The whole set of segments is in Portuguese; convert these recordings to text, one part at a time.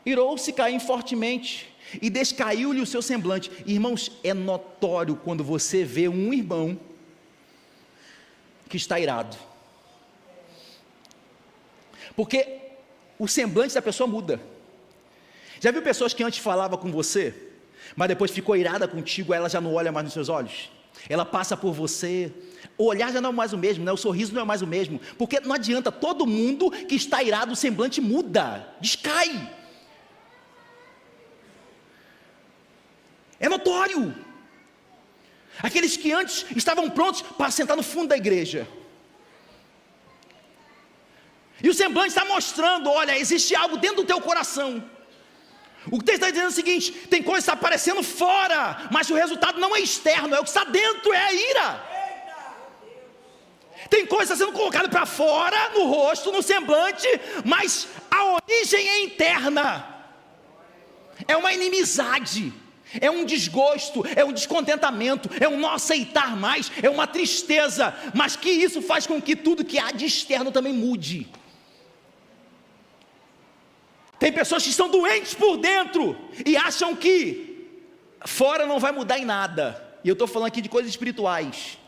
Irou-se Caim fortemente, e descaiu-lhe o seu semblante. Irmãos, é notório quando você vê um irmão que está irado, porque o semblante da pessoa muda. Já viu pessoas que antes falava com você, mas depois ficou irada contigo, ela já não olha mais nos seus olhos? Ela passa por você, o olhar já não é mais o mesmo, né? O sorriso não é mais o mesmo, porque não adianta, todo mundo que está irado, o semblante muda, descai. É notório. Aqueles que antes estavam prontos para sentar no fundo da igreja, e o semblante está mostrando, olha, existe algo dentro do teu coração. O texto está dizendo o seguinte: tem coisa que está aparecendo fora, mas o resultado não é externo, é o que está dentro, é a ira. Tem coisa que está sendo colocada para fora, no rosto, no semblante, mas a origem é interna. É uma inimizade, é um desgosto, é um descontentamento, é um não aceitar mais, é uma tristeza, mas que isso faz com que tudo que há de externo também mude. Tem pessoas que estão doentes por dentro e acham que fora não vai mudar em nada, e eu estou falando aqui de coisas espirituais.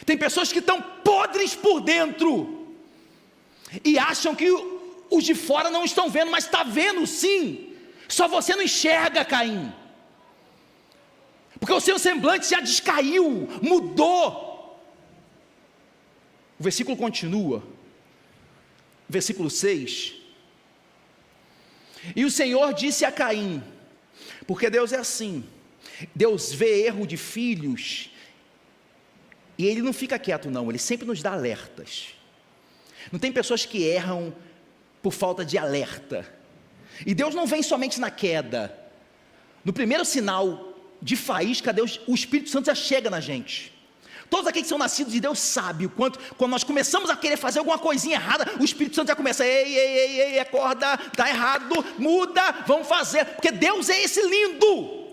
Tem pessoas que estão podres por dentro e acham que os de fora não estão vendo, mas está vendo sim, só você não enxerga, Caim, porque o seu semblante já descaiu, mudou. O versículo continua, versículo 6, e o Senhor disse a Caim, porque Deus é assim, Deus vê erro de filhos, e Ele não fica quieto não, Ele sempre nos dá alertas. Não tem pessoas que erram por falta de alerta, e Deus não vem somente na queda, no primeiro sinal de faísca, Deus, o Espírito Santo já chega na gente. Todos aqueles que são nascidos de Deus sabem o quanto, quando nós começamos a querer fazer alguma coisinha errada, o Espírito Santo já começa, ei, acorda, está errado, muda, vamos fazer, porque Deus é esse lindo.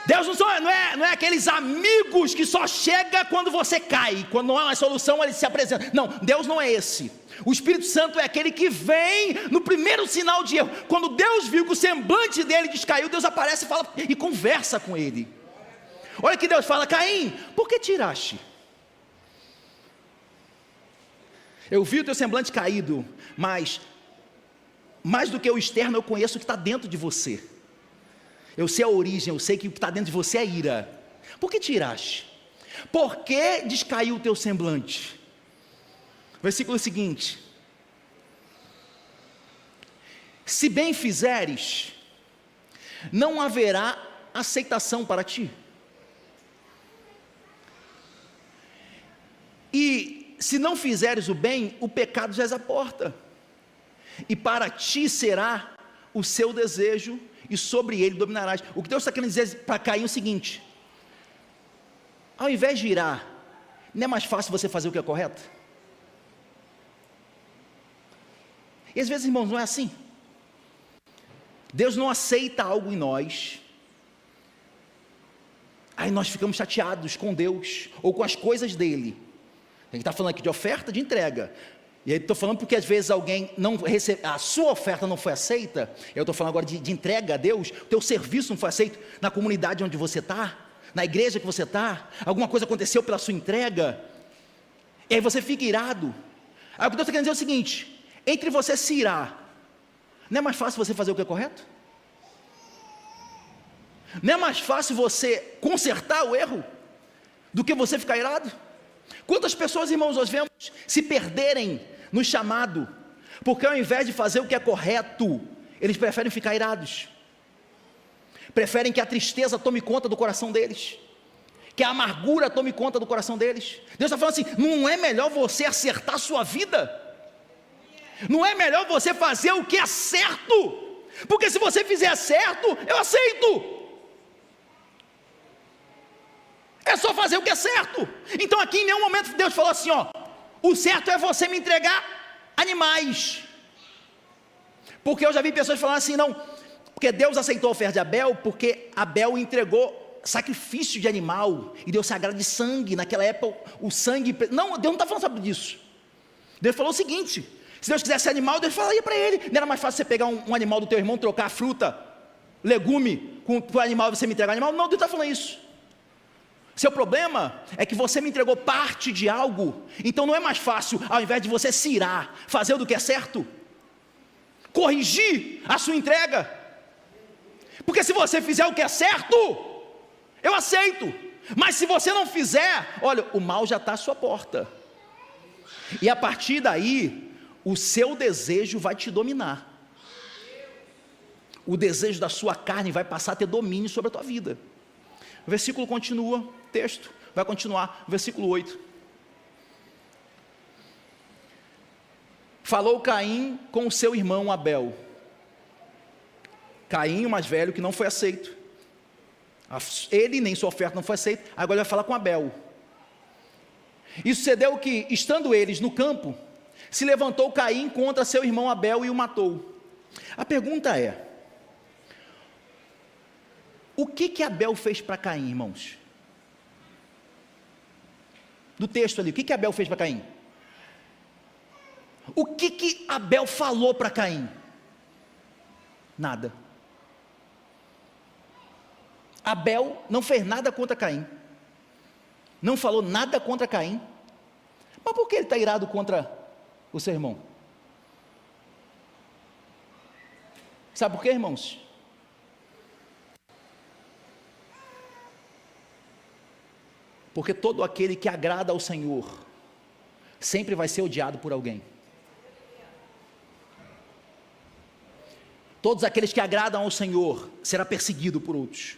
Deus não é aqueles amigos que só chega quando você cai, quando não há uma solução ele se apresenta. Não, Deus não é esse. O Espírito Santo é aquele que vem no primeiro sinal de erro. Quando Deus viu que o semblante dele descaiu, Deus aparece e fala e conversa com ele. Olha que Deus fala: Caim, por que tiraste? Eu vi o teu semblante caído, mas mais do que o externo, eu conheço o que está dentro de você. Eu sei a origem, eu sei que o que está dentro de você é ira. Por que tiraste? Por que descaiu o teu semblante? Versículo seguinte: se bem fizeres, não haverá aceitação para ti. E se não fizeres o bem, o pecado já é à porta, e para ti será o seu desejo, e sobre ele dominarás. O que Deus está querendo dizer para Caim é o seguinte: ao invés de irar, não é mais fácil você fazer o que é correto? E às vezes, irmãos, não é assim. Deus não aceita algo em nós, aí nós ficamos chateados com Deus, ou com as coisas dele. A gente está falando aqui de oferta, de entrega. E aí estou falando porque às vezes alguém não recebe, a sua oferta não foi aceita. Eu estou falando agora de entrega a Deus. O teu serviço não foi aceito na comunidade onde você está, na igreja que você está. Alguma coisa aconteceu pela sua entrega, e aí você fica irado. Aí o que Deus está querendo dizer é o seguinte: entre você se irar, não é mais fácil você fazer o que é correto? Não é mais fácil você consertar o erro do que você ficar irado? Quantas pessoas, irmãos, nós vemos se perderem no chamado, porque ao invés de fazer o que é correto, eles preferem ficar irados, preferem que a tristeza tome conta do coração deles, que a amargura tome conta do coração deles. Deus está falando assim: não é melhor você acertar a sua vida? Não é melhor você fazer o que é certo? Porque se você fizer certo, eu aceito. É só fazer o que é certo. Então aqui em nenhum momento Deus falou assim: ó, o certo é você me entregar animais. Porque eu já vi pessoas falando assim: não, porque Deus aceitou a oferta de Abel, porque Abel entregou sacrifício de animal, e Deus se agrada de sangue. Naquela época o sangue, não, Deus não está falando sobre isso. Deus falou o seguinte: Se Deus quisesse animal, Deus falaria para ele. Não era mais fácil você pegar um animal do teu irmão, trocar a fruta, legume, com o animal e você me entregar o animal? Não, Deus está falando isso. Seu problema é que você me entregou parte de algo, então não é mais fácil, ao invés de você se irar, fazer o do que é certo, corrigir a sua entrega, porque se você fizer o que é certo, eu aceito, mas se você não fizer, olha, o mal já está à sua porta, e a partir daí, o seu desejo vai te dominar, o desejo da sua carne vai passar a ter domínio sobre a tua vida. O versículo continua, o texto vai continuar, versículo 8. Falou Caim com o seu irmão Abel. Caim, o mais velho, que não foi aceito. Ele nem sua oferta não foi aceita, agora ele vai falar com Abel. E sucedeu que, estando eles no campo, se levantou Caim contra seu irmão Abel e o matou. A pergunta é, o que Abel fez para Caim, irmãos? Do texto ali, o que Abel fez para Caim? O que Abel falou para Caim? Nada. Abel não fez nada contra Caim. Não falou nada contra Caim. Mas por que ele está irado contra o seu irmão? Sabe por quê, irmãos? Porque todo aquele que agrada ao Senhor sempre vai ser odiado por alguém. Todos aqueles que agradam ao Senhor será perseguido por outros.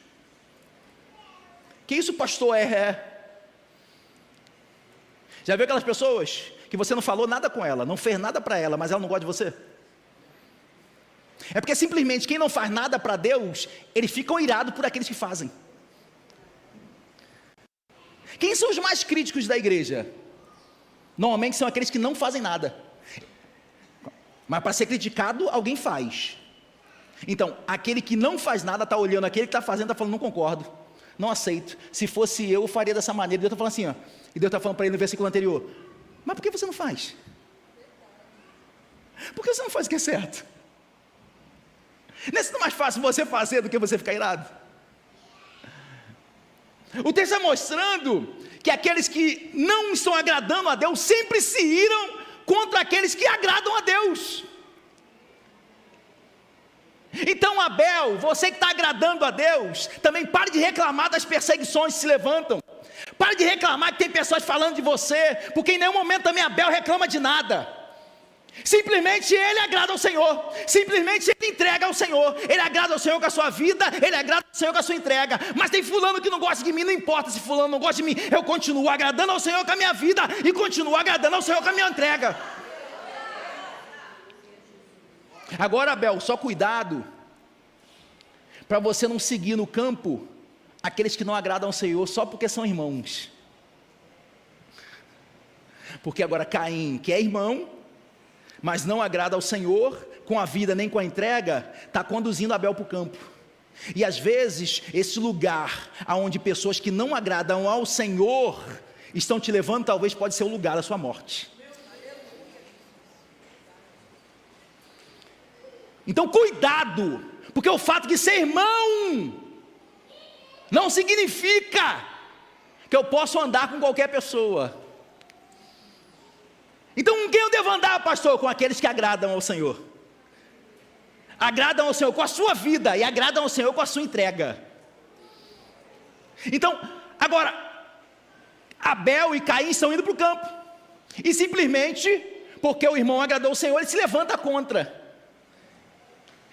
Que isso, pastor? Já viu aquelas pessoas que você não falou nada com ela, não fez nada para ela, mas ela não gosta de você? É porque simplesmente quem não faz nada para Deus, eles ficam irados por aqueles que fazem. Quem são os mais críticos da igreja? Normalmente são aqueles que não fazem nada. Mas para ser criticado, alguém faz. Então, aquele que não faz nada está olhando aquele que está fazendo, está falando, não concordo, não aceito. Se fosse eu faria dessa maneira. Deus está falando assim, ó, e Deus está falando para ele no versículo anterior, mas por que você não faz? Por que você não faz o que é certo? Não é mais fácil você fazer do que você ficar irado? O texto está mostrando que aqueles que não estão agradando a Deus sempre se iram contra aqueles que agradam a Deus. Então, Abel, você que está agradando a Deus, também pare de reclamar das perseguições que se levantam. Pare de reclamar que tem pessoas falando de você, porque em nenhum momento também Abel reclama de nada. Simplesmente ele agrada ao Senhor, simplesmente ele entrega ao Senhor, ele agrada ao Senhor com a sua vida, ele agrada ao Senhor com a sua entrega. Mas tem fulano que não gosta de mim, não importa se fulano não gosta de mim, eu continuo agradando ao Senhor com a minha vida e continuo agradando ao Senhor com a minha entrega. Agora, Abel, só cuidado para você não seguir no campo aqueles que não agradam ao Senhor só porque são irmãos. Porque agora Caim, que é irmão, mas não agrada ao Senhor, com a vida nem com a entrega, está conduzindo Abel para o campo. E às vezes, esse lugar, onde pessoas que não agradam ao Senhor, estão te levando, talvez pode ser o lugar da sua morte. Então cuidado, porque o fato de ser irmão, não significa que eu posso andar com qualquer pessoa. Então com quem eu devo andar, pastor? Com aqueles que agradam ao Senhor. Agradam ao Senhor com a sua vida e agradam ao Senhor com a sua entrega. Então, agora, Abel e Caim estão indo para o campo. E simplesmente, porque o irmão agradou ao Senhor, ele se levanta contra.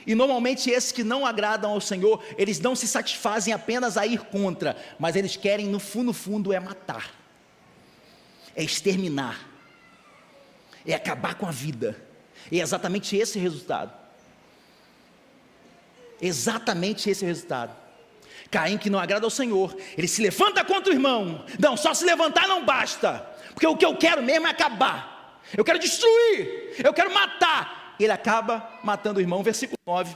E normalmente esses que não agradam ao Senhor, eles não se satisfazem apenas a ir contra, mas eles querem no fundo é matar, é exterminar, é acabar com a vida. É exatamente esse o resultado. Exatamente esse é o resultado. Caim, que não agrada ao Senhor, ele se levanta contra o irmão. Não, só se levantar não basta, porque o que eu quero mesmo é acabar, eu quero destruir, eu quero matar. Ele acaba matando o irmão. Versículo 9.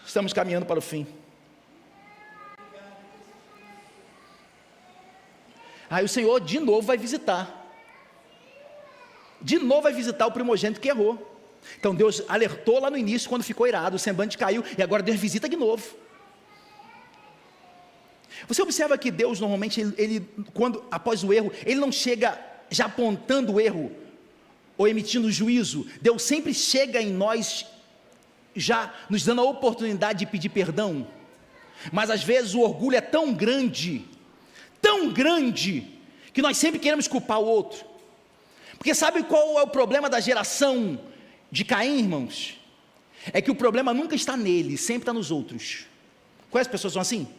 Estamos caminhando para o fim. Aí o Senhor de novo vai visitar. de novo vai visitar o primogênito que errou. Então Deus alertou lá no início, quando ficou irado, o semblante caiu, e agora Deus visita de novo. Você observa que Deus normalmente, quando após o erro, Ele não chega já apontando o erro, ou emitindo juízo. Deus sempre chega em nós, já nos dando a oportunidade de pedir perdão. Mas às vezes o orgulho é tão grande, que nós sempre queremos culpar o outro. Porque sabe qual é o problema da geração de Caim, irmãos? É que o problema nunca está nele, sempre está nos outros. Quais pessoas são assim?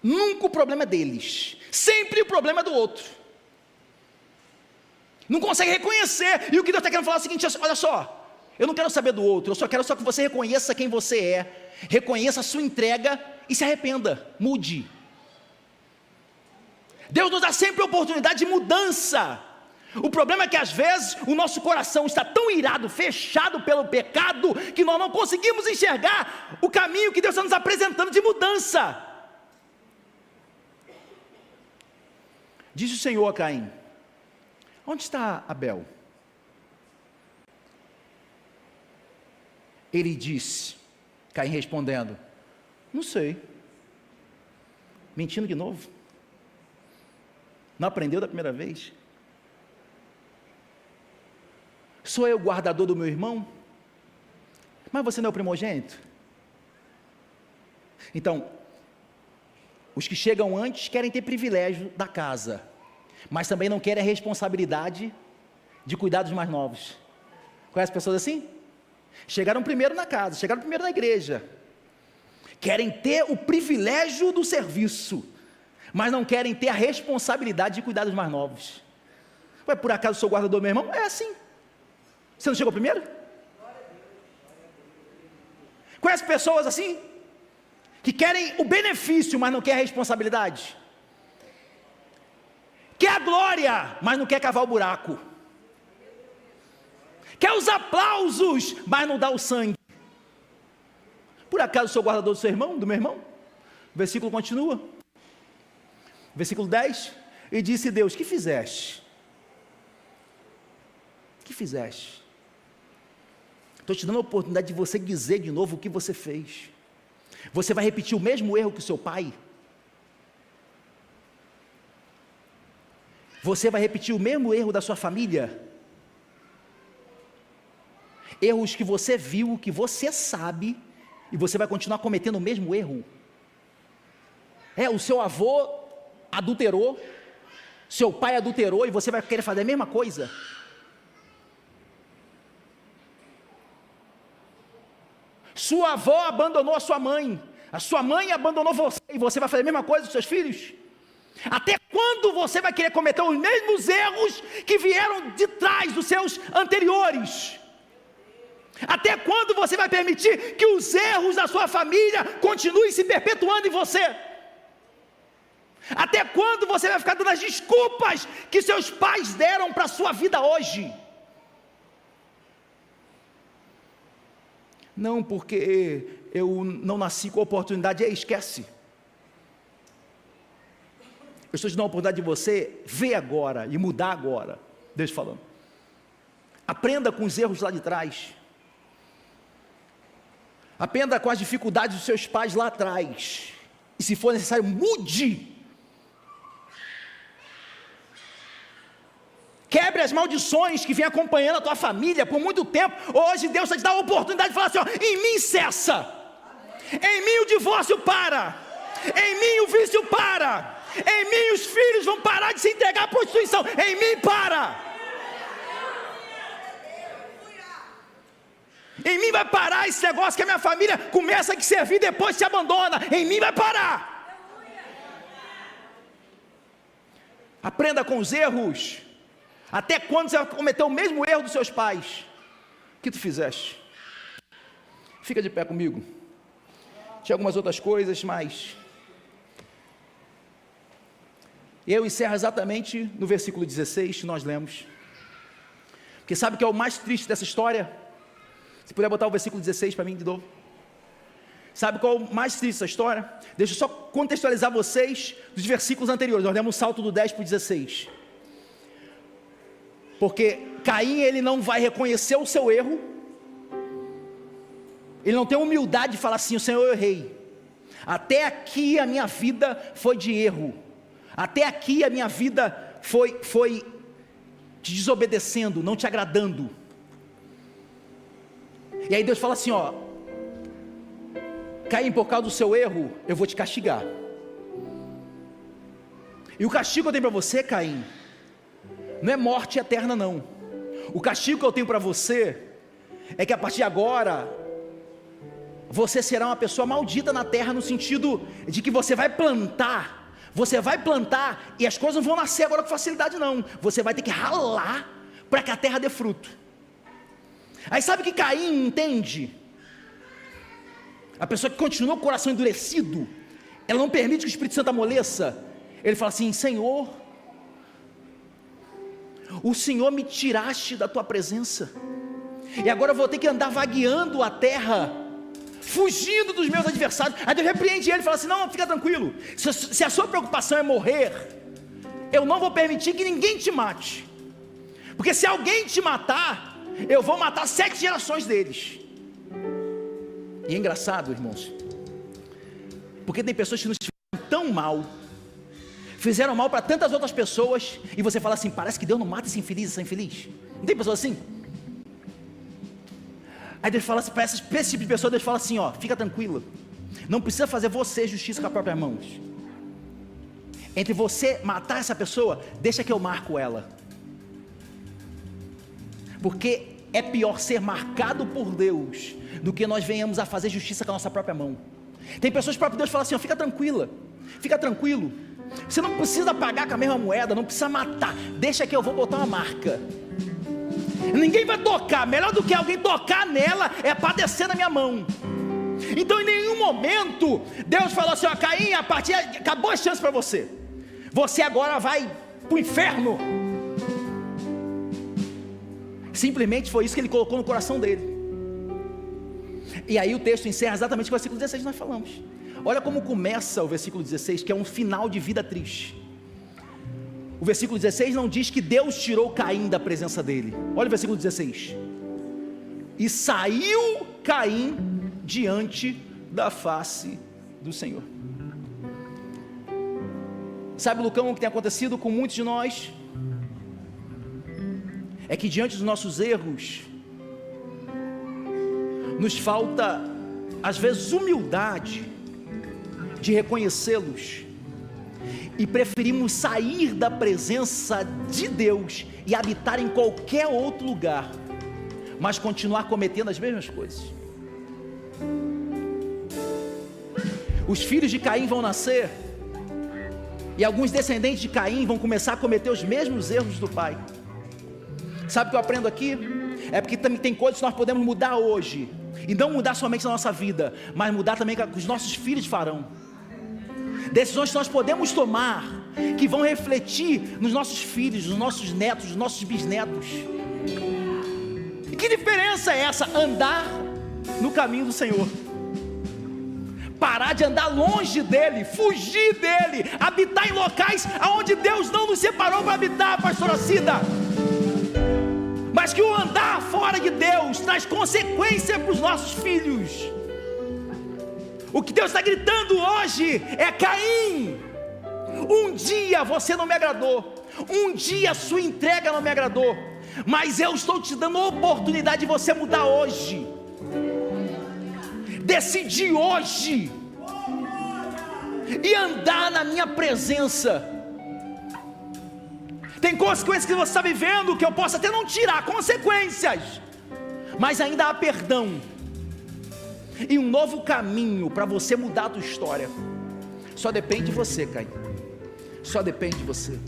Nunca o problema é deles, sempre o problema é do outro. Não consegue reconhecer. E o que Deus está querendo falar é o seguinte: olha só, eu não quero saber do outro, eu só quero que você reconheça quem você é, reconheça a sua entrega e se arrependa, mude. Deus nos dá sempre a oportunidade de mudança. O problema é que às vezes o nosso coração está tão irado, fechado pelo pecado, que nós não conseguimos enxergar o caminho que Deus está nos apresentando de mudança. Disse o Senhor a Caim: onde está Abel? Ele disse, Caim respondendo: não sei. Mentindo de novo? Não aprendeu da primeira vez? Sou eu o guardador do meu irmão? Mas você não é o primogênito? Então, os que chegam antes querem ter privilégio da casa, mas também não querem a responsabilidade de cuidar dos mais novos. Conhece pessoas assim? Chegaram primeiro na casa, chegaram primeiro na igreja, querem ter o privilégio do serviço, mas não querem ter a responsabilidade de cuidar dos mais novos. Ué, por acaso sou guardador do meu irmão? É assim. Você não chegou primeiro? Conhece pessoas assim? Que querem o benefício, mas não quer a responsabilidade. Quer a glória, mas não quer cavar o buraco. Quer os aplausos, mas não dá o sangue. Por acaso sou guardador do seu irmão, do meu irmão? O versículo continua. Versículo 10. E disse Deus: que fizeste? Que fizeste? Estou te dando a oportunidade de você dizer de novo o que você fez. Você vai repetir o mesmo erro que o seu pai? Você vai repetir o mesmo erro da sua família? Erros que você viu, que você sabe, e você vai continuar cometendo o mesmo erro? O seu avô adulterou, seu pai adulterou, e você vai querer fazer a mesma coisa? Sua avó abandonou a sua mãe abandonou você, e você vai fazer a mesma coisa com seus filhos? Até quando você vai querer cometer os mesmos erros que vieram de trás dos seus anteriores? Até quando você vai permitir que os erros da sua família continuem se perpetuando em você? Até quando você vai ficar dando as desculpas que seus pais deram para a sua vida hoje? Não, porque eu não nasci com a oportunidade. Esquece. Eu estou te dando a oportunidade de você ver agora e mudar agora. Deus falando. Aprenda com os erros lá de trás. Aprenda com as dificuldades dos seus pais lá atrás. E se for necessário, mude. Quebre as maldições que vêm acompanhando a tua família por muito tempo. Hoje Deus está te dando a oportunidade de falar assim: ó, em mim cessa. Em mim o divórcio para. Em mim o vício para. Em mim os filhos vão parar de se entregar à prostituição. Em mim para. Em mim vai parar esse negócio que a minha família começa a te servir, depois te abandona. Em mim vai parar. Aprenda com os erros. Até quando você vai cometer o mesmo erro dos seus pais? O que tu fizeste? Fica de pé comigo. Tinha algumas outras coisas, mas eu encerro exatamente no versículo 16 que nós lemos. Porque sabe o que é o mais triste dessa história? Se puder botar o versículo 16 para mim de novo. Sabe qual é o mais triste dessa história? Deixa eu só contextualizar vocês dos versículos anteriores. Nós demos um salto do 10 para o 16. Porque Caim, ele não vai reconhecer o seu erro, ele não tem humildade de falar assim: o Senhor, eu errei, até aqui a minha vida foi de erro, até aqui a minha vida foi te desobedecendo, não te agradando. E aí Deus fala assim: ó, Caim, por causa do seu erro, eu vou te castigar. E o castigo que eu tenho para você, Caim, não é morte eterna não. O castigo que eu tenho para você é que a partir de agora você será uma pessoa maldita na terra, no sentido de que você vai plantar e as coisas não vão nascer agora com facilidade não. Você vai ter que ralar para que a terra dê fruto. Aí sabe o que Caim entende? A pessoa que continua com o coração endurecido, ela não permite que o Espírito Santo amoleça. Ele fala assim: Senhor, o Senhor me tiraste da tua presença, e agora eu vou ter que andar vagueando a terra, fugindo dos meus adversários. Aí Deus repreende ele e fala assim: não, fica tranquilo, se a sua preocupação é morrer, eu não vou permitir que ninguém te mate, porque se alguém te matar, eu vou matar 7 gerações deles. E é engraçado, irmãos, porque tem pessoas que nos fizeram tão mal, fizeram mal para tantas outras pessoas, e você fala assim: parece que Deus não mata esse infeliz, essa infeliz. Não tem pessoa assim? Aí Deus fala assim, para esse tipo de pessoa, Deus fala assim: ó, fica tranquilo, não precisa fazer você justiça com as próprias mãos. Entre você matar essa pessoa, deixa que eu marco ela, porque é pior ser marcado por Deus do que nós venhamos a fazer justiça com a nossa própria mão. Tem pessoas que o próprio Deus fala assim: ó, fica tranquila, fica tranquilo, você não precisa pagar com a mesma moeda, não precisa matar, deixa que eu vou botar uma marca, ninguém vai tocar, melhor do que alguém tocar nela é padecer na minha mão. Então em nenhum momento Deus falou assim: ó, Caim, a partir acabou a chance para você, você agora vai para o inferno. Simplesmente foi isso que ele colocou no coração dele. E aí o texto encerra exatamente com o versículo 16 que nós falamos. Olha como começa o versículo 16, que é um final de vida triste. O versículo 16 não diz que Deus tirou Caim da presença dele. Olha o versículo 16: e saiu Caim diante da face do Senhor. Sabe, Lucão, o que tem acontecido com muitos de nós? É que diante dos nossos erros, nos falta, às vezes, humildade de reconhecê-los, e preferimos sair da presença de Deus e habitar em qualquer outro lugar, mas continuar cometendo as mesmas coisas. Os filhos de Caim vão nascer, e alguns descendentes de Caim vão começar a cometer os mesmos erros do pai. Sabe o que eu aprendo aqui? É porque também tem coisas que nós podemos mudar hoje, e não mudar somente na nossa vida, mas mudar também que os nossos filhos farão. Decisões que nós podemos tomar, que vão refletir nos nossos filhos, nos nossos netos, nos nossos bisnetos. E que diferença é essa? Andar no caminho do Senhor, parar de andar longe dele, fugir dele, habitar em locais onde Deus não nos separou para habitar, pastora Cida. Mas que o andar fora de Deus traz consequência para os nossos filhos. O que Deus está gritando hoje é: Caim, um dia você não me agradou, um dia a sua entrega não me agradou, mas eu estou te dando a oportunidade de você mudar hoje, decidir hoje e andar na minha presença. Tem consequências que você está vivendo que eu posso até não tirar consequências, mas ainda há perdão e um novo caminho para você mudar a tua história. Só depende de você, Caim. Só depende de você.